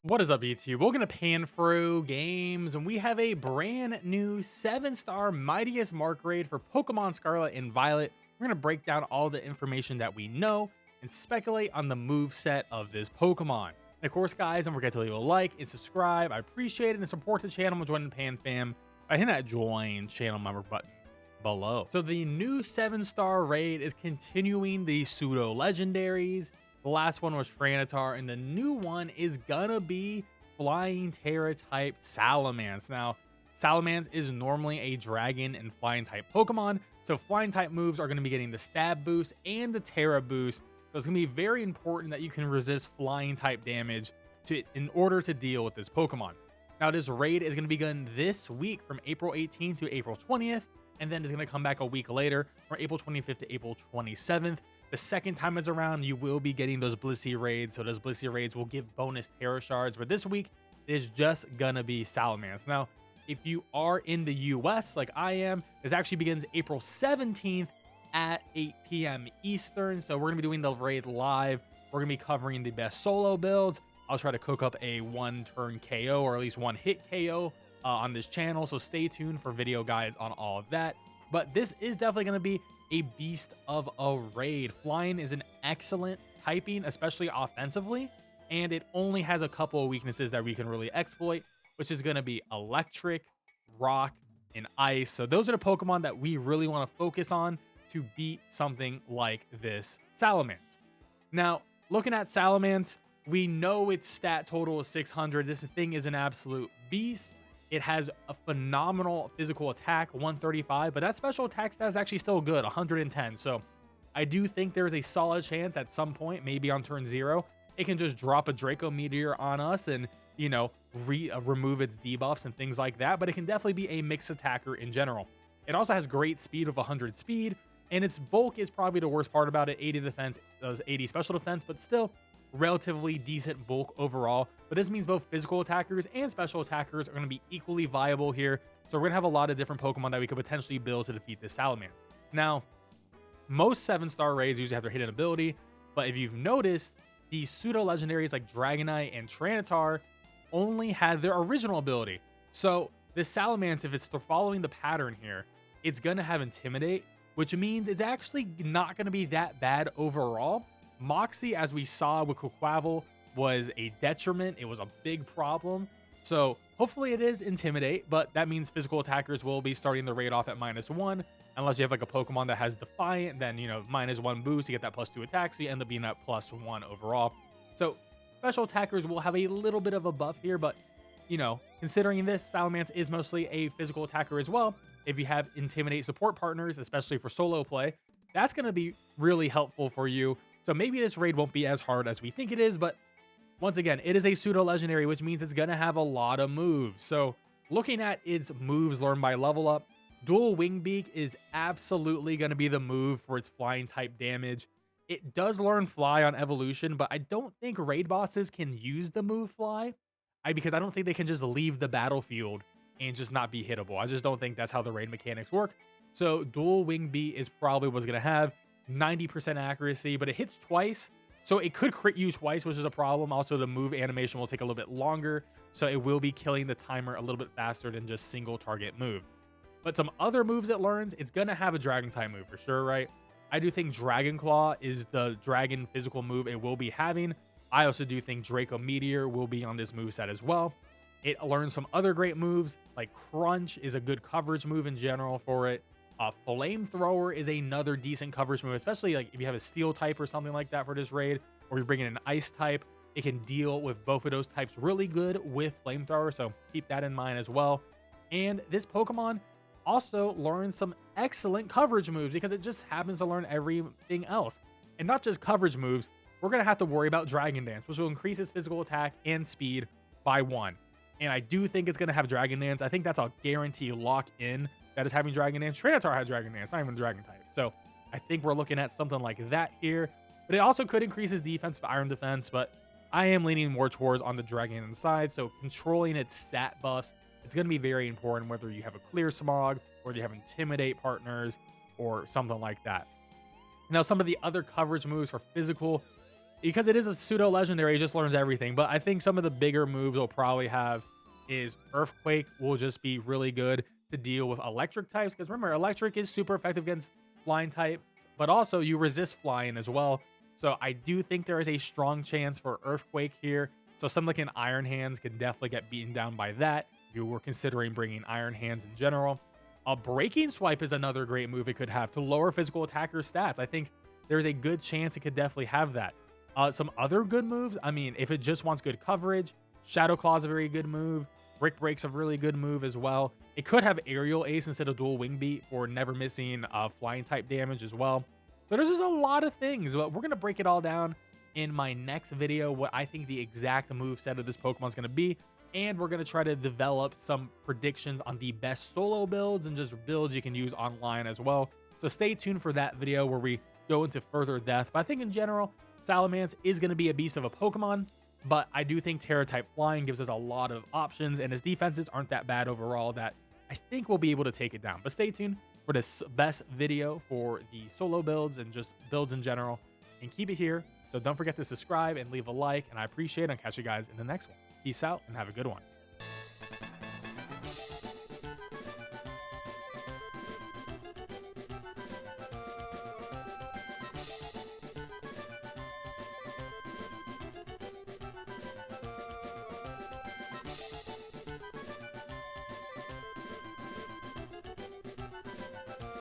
What is up, YouTube? Welcome to PanFro Games, and we have a brand new 7-star Mightiest Mark raid for Pokemon Scarlet and Violet. We're going to break down all the information that we know and speculate on the move set of this Pokemon. And of course, guys, don't forget to leave a like and subscribe. I appreciate it, and support the channel and join the Pan Fam by hitting that join channel member button below. So the new 7-star raid is continuing the pseudo legendaries. The last one was Franitar, and the new one is gonna be Flying Terra type Salamence. Now, Salamence is normally a dragon and flying type Pokemon, so flying type moves are gonna be getting the stab boost and the Terra boost. So it's gonna be very important that you can resist flying type damage in order to deal with this Pokemon. Now, this raid is gonna begin this week from April 18th to April 20th, and then it's gonna come back a week later from April 25th to April 27th. The second time is around, you will be getting those Blissey raids. So those Blissey raids will give bonus Terra shards. But this week is just gonna be Salamence. Now, if you are in the US like I am, this actually begins April 17th at 8 p.m. Eastern. So we're gonna be doing the raid live. We're gonna be covering the best solo builds. I'll try to cook up a one-turn KO or at least one-hit KO on this channel. So stay tuned for video guides on all of that. But this is definitely gonna be a beast of a raid. Flying is an excellent typing, especially offensively, and it only has a couple of weaknesses that we can really exploit, which is going to be electric, rock, and ice. So those are the Pokemon that we really want to focus on to beat something like this Salamence. Now, looking at Salamence, we know its stat total is 600. This thing is an absolute beast. It has a phenomenal physical attack, 135, but that special attack stat is actually still good, 110. So I do think there's a solid chance at some point, maybe on turn 0, it can just drop a Draco Meteor on us and, you know, remove its debuffs and things like that. But it can definitely be a mixed attacker in general. It also has great speed of 100 speed, and its bulk is probably the worst part about it. 80 defense, does 80 special defense, but still relatively decent bulk overall. But this means both physical attackers and special attackers are going to be equally viable here. So we're going to have a lot of different Pokemon that we could potentially build to defeat this Salamence. Now, most 7-star raids usually have their hidden ability, but if you've noticed, these pseudo legendaries like Dragonite and Tranitar only had their original ability. So this Salamence, if it's following the pattern here, it's going to have Intimidate, which means it's actually not going to be that bad overall. Moxie, as we saw with Quaquaval, was a detriment. It was a big problem. So hopefully it is Intimidate, but that means physical attackers will be starting the raid off at -1. Unless you have like a Pokemon that has Defiant, then, you know, -1 boost, you get that +2 attack, so you end up being at +1 overall. So special attackers will have a little bit of a buff here, but, you know, considering this, Salamence is mostly a physical attacker as well. If you have Intimidate support partners, especially for solo play, that's going to be really helpful for you. So maybe this raid won't be as hard as we think it is, but once again, it is a pseudo legendary, which means it's going to have a lot of moves. So looking at its moves learned by level up, Dual Wing Beak is absolutely going to be the move for its flying type damage. It does learn Fly on evolution, but I don't think raid bosses can use the move Fly because I don't think they can just leave the battlefield and just not be hittable. I just don't think that's how the raid mechanics work. So Dual Wing Beak is probably what's going to have 90% accuracy, but it hits twice, so it could crit you twice, which is a problem. Also, the move animation will take a little bit longer, so it will be killing the timer a little bit faster than just single target moves. But some other moves it learns, it's gonna have a dragon type move for sure, right? I do think Dragon Claw is the dragon physical move it will be having. I also do think Draco Meteor will be on this move set as well. It learns some other great moves, like Crunch is a good coverage move in general for it. Flamethrower is another decent coverage move, especially like if you have a steel type or something like that for this raid, or you bring in an ice type, it can deal with both of those types really good with Flamethrower, so keep that in mind as well. And this Pokemon also learns some excellent coverage moves because it just happens to learn everything else. And not just coverage moves, we're going to have to worry about Dragon Dance, which will increase its physical attack and speed by 1. And I do think it's going to have Dragon Dance. I think that's a guarantee lock in that is having Dragon Dance. Tranitar had Dragon Dance, not even Dragon type. So I think we're looking at something like that here. But it also could increase his defense for Iron Defense, but I am leaning more towards on the Dragon Dance side. So controlling its stat buffs, it's going to be very important whether you have a Clear Smog, whether you have Intimidate partners, or something like that. Now, some of the other coverage moves for physical, because it is a pseudo legendary, it just learns everything. But I think some of the bigger moves we'll probably have is Earthquake will just be really good to deal with electric types. Because remember, electric is super effective against flying types, but also you resist flying as well. So I do think there is a strong chance for Earthquake here. So something like an Iron Hands can definitely get beaten down by that if you were considering bringing Iron Hands in general. A Breaking Swipe is another great move it could have to lower physical attacker stats. I think there's a good chance it could definitely have that. Some other good moves, I mean, if it just wants good coverage, Shadow Claw is a very good move. Brick Break's a really good move as well. It could have Aerial Ace instead of Dual Wing Beat for never missing flying type damage as well. So there's just a lot of things, but we're going to break it all down in my next video, what I think the exact move set of this Pokemon is going to be. And we're going to try to develop some predictions on the best solo builds and just builds you can use online as well. So stay tuned for that video where we go into further depth. But I think in general, Salamence is going to be a beast of a Pokemon, but I do think Terra-type Flying gives us a lot of options, and his defenses aren't that bad overall that I think we'll be able to take it down. But stay tuned for this best video for the solo builds and just builds in general, and keep it here. So don't forget to subscribe and leave a like, and I appreciate it. I'll catch you guys in the next one. Peace out and have a good one.